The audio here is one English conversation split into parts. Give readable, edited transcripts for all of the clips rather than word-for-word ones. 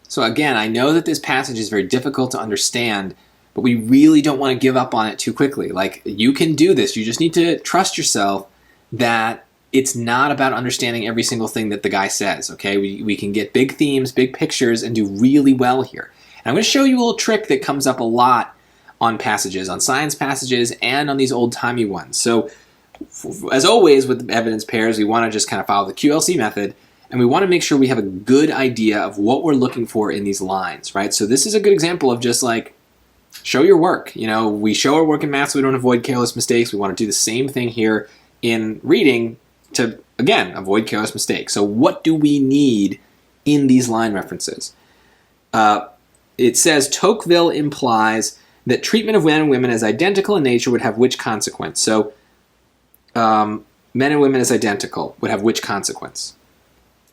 So again, I know that this passage is very difficult to understand, but we really don't want to give up on it too quickly. Like, you can do this. You just need to trust yourself that it's not about understanding every single thing that the guy says, okay? We can get big themes, big pictures, and do really well here. And I'm going to show you a little trick that comes up a lot on passages, on science passages, and on these old-timey ones. So, as always with evidence pairs, we want to just kind of follow the QLC method, and we want to make sure we have a good idea of what we're looking for in these lines, right? So this is a good example of just like, show your work. You know, we show our work in math so we don't avoid careless mistakes. We want to do the same thing here in reading to, again, avoid careless mistakes. So what do we need in these line references? It says Tocqueville implies that treatment of men and women as identical in nature would have which consequence? So men and women as identical would have which consequence?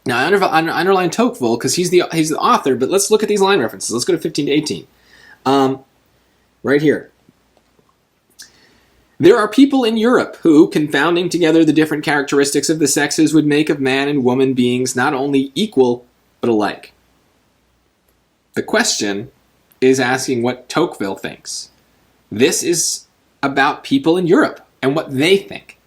Now, I underline Tocqueville because he's the author, but let's look at these line references. Let's go to 15 to 18. Right here. There are people in Europe who, confounding together the different characteristics of the sexes, would make of man and woman beings not only equal, but alike. The question is asking what Tocqueville thinks. This is about people in Europe and what they think.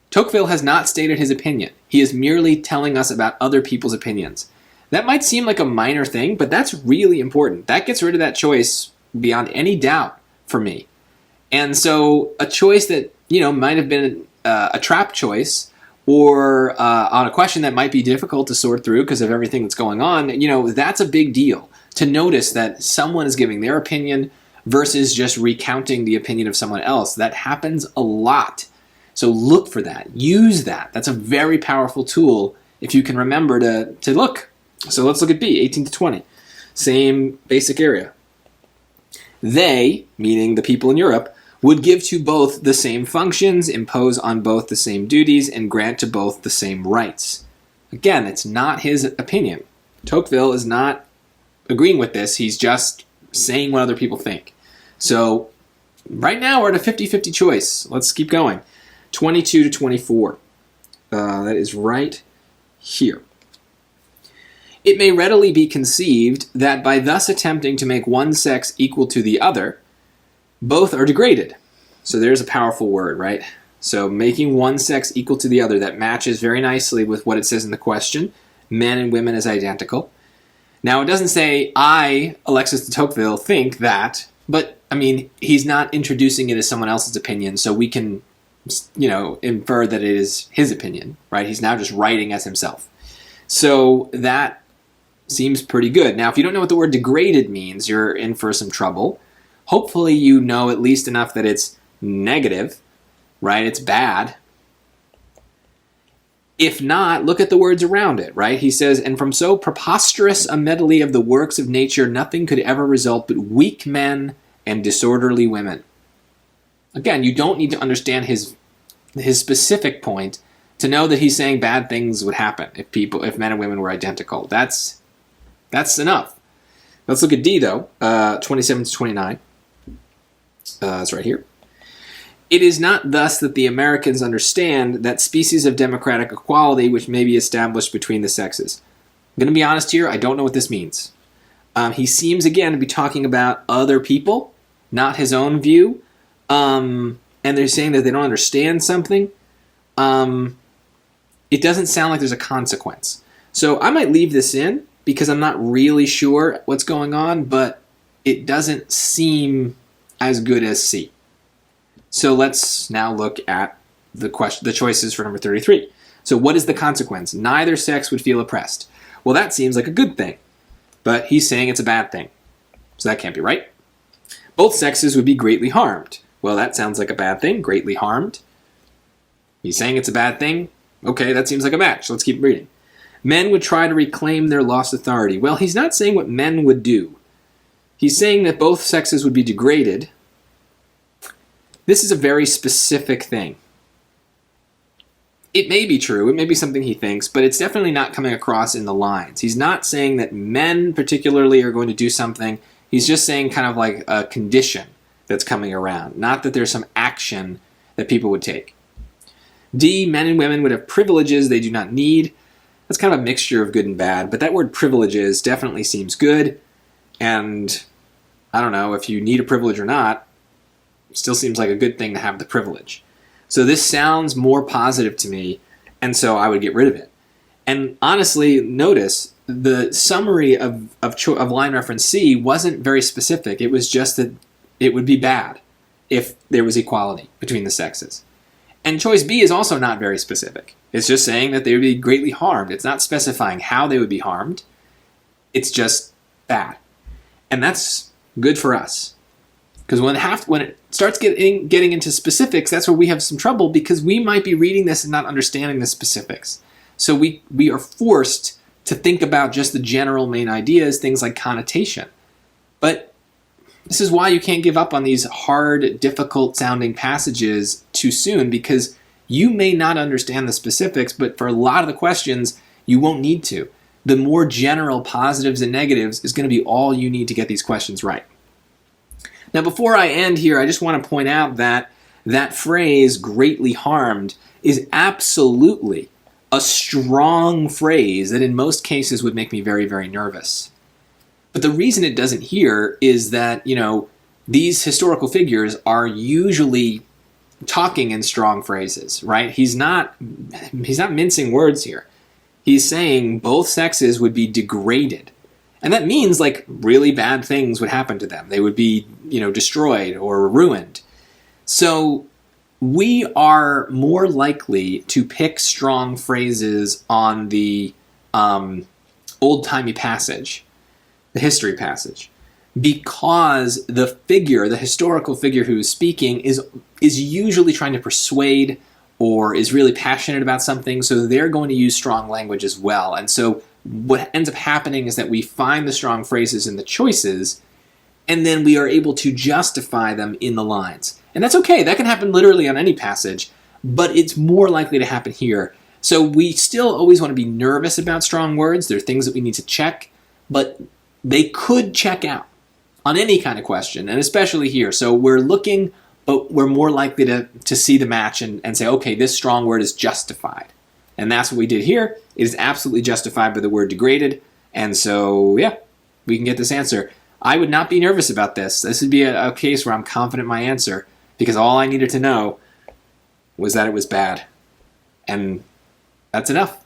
Tocqueville has not stated his opinion. He is merely telling us about other people's opinions. That might seem like a minor thing, but that's really important. That gets rid of that choice beyond any doubt for me. And so a choice that, might have been a trap choice or on a question that might be difficult to sort through because of everything that's going on, that's a big deal. To notice that someone is giving their opinion versus just recounting the opinion of someone else. That happens a lot. So look for that. Use that. That's a very powerful tool if you can remember to look. So let's look at B, 18 to 20. Same basic area. They, meaning the people in Europe, would give to both the same functions, impose on both the same duties, and grant to both the same rights. Again, it's not his opinion. Tocqueville is not agreeing with this. He's just saying what other people think. So right now we're at a 50-50 choice. Let's keep going. 22 to 24. That is right here. It may readily be conceived that by thus attempting to make one sex equal to the other, both are degraded. So there's a powerful word, right? So making one sex equal to the other, that matches very nicely with what it says in the question, men and women as identical. Now, it doesn't say, I, Alexis de Tocqueville, think that, but, he's not introducing it as someone else's opinion, so we can, infer that it is his opinion, right? He's now just writing as himself. So that seems pretty good. Now, if you don't know what the word degraded means, you're in for some trouble. Hopefully you know at least enough that it's negative, right? It's bad. If not, look at the words around it, right? He says, and from so preposterous a medley of the works of nature, nothing could ever result but weak men and disorderly women. Again, you don't need to understand his specific point to know that he's saying bad things would happen if men and women were identical. That's enough. Let's look at D, though, 27 to 29. It's right here. It is not thus that the Americans understand that species of democratic equality which may be established between the sexes. I'm going to be honest here, I don't know what this means. He seems, again, to be talking about other people, not his own view. And they're saying that they don't understand something. It doesn't sound like there's a consequence. So I might leave this in because I'm not really sure what's going on, but it doesn't seem as good as C. So let's now look at the choices for number 33. So what is the consequence? Neither sex would feel oppressed. Well, that seems like a good thing, but he's saying it's a bad thing. So that can't be right. Both sexes would be greatly harmed. Well, that sounds like a bad thing, greatly harmed. He's saying it's a bad thing. Okay, that seems like a match. Let's keep reading. Men would try to reclaim their lost authority. Well, he's not saying what men would do. He's saying that both sexes would be degraded. This is a very specific thing. It may be true, it may be something he thinks, but it's definitely not coming across in the lines. He's not saying that men particularly are going to do something. He's just saying kind of like a condition that's coming around, not that there's some action that people would take. D, men and women would have privileges they do not need. That's kind of a mixture of good and bad, but that word privileges definitely seems good, and I don't know if you need a privilege or not, it still seems like a good thing to have the privilege. So this sounds more positive to me, and so I would get rid of it. And honestly, notice the summary of line reference C wasn't very specific. It was just that it would be bad if there was equality between the sexes. And choice B is also not very specific. It's just saying that they would be greatly harmed. It's not specifying how they would be harmed. It's just bad. And that's good for us. Because when it starts getting into specifics, that's where we have some trouble, because we might be reading this and not understanding the specifics. So we are forced to think about just the general main ideas, things like connotation. But this is why you can't give up on these hard, difficult-sounding passages too soon, because you may not understand the specifics, but for a lot of the questions, you won't need to. The more general positives and negatives is going to be all you need to get these questions right. Now, before I end here, I just want to point out that that phrase, greatly harmed, is absolutely a strong phrase that in most cases would make me very, very nervous. But the reason it doesn't here is that, these historical figures are usually talking in strong phrases, right? He's not mincing words here. He's saying both sexes would be degraded. And that means like really bad things would happen to them. They would be, destroyed or ruined. So we are more likely to pick strong phrases on the old-timey passage, the history passage, because the historical figure who is speaking is usually trying to persuade or is really passionate about something, so they're going to use strong language as well. And so what ends up happening is that we find the strong phrases in the choices, and then we are able to justify them in the lines. And that's okay. That can happen literally on any passage, but it's more likely to happen here. So we still always want to be nervous about strong words. There are things that we need to check, but they could check out on any kind of question, and especially here. So we're looking, but we're more likely to see the match and say, okay, this strong word is justified. And that's what we did here. It is absolutely justified by the word degraded. And so, yeah, we can get this answer. I would not be nervous about this. This would be a case where I'm confident in my answer, because all I needed to know was that it was bad. And that's enough.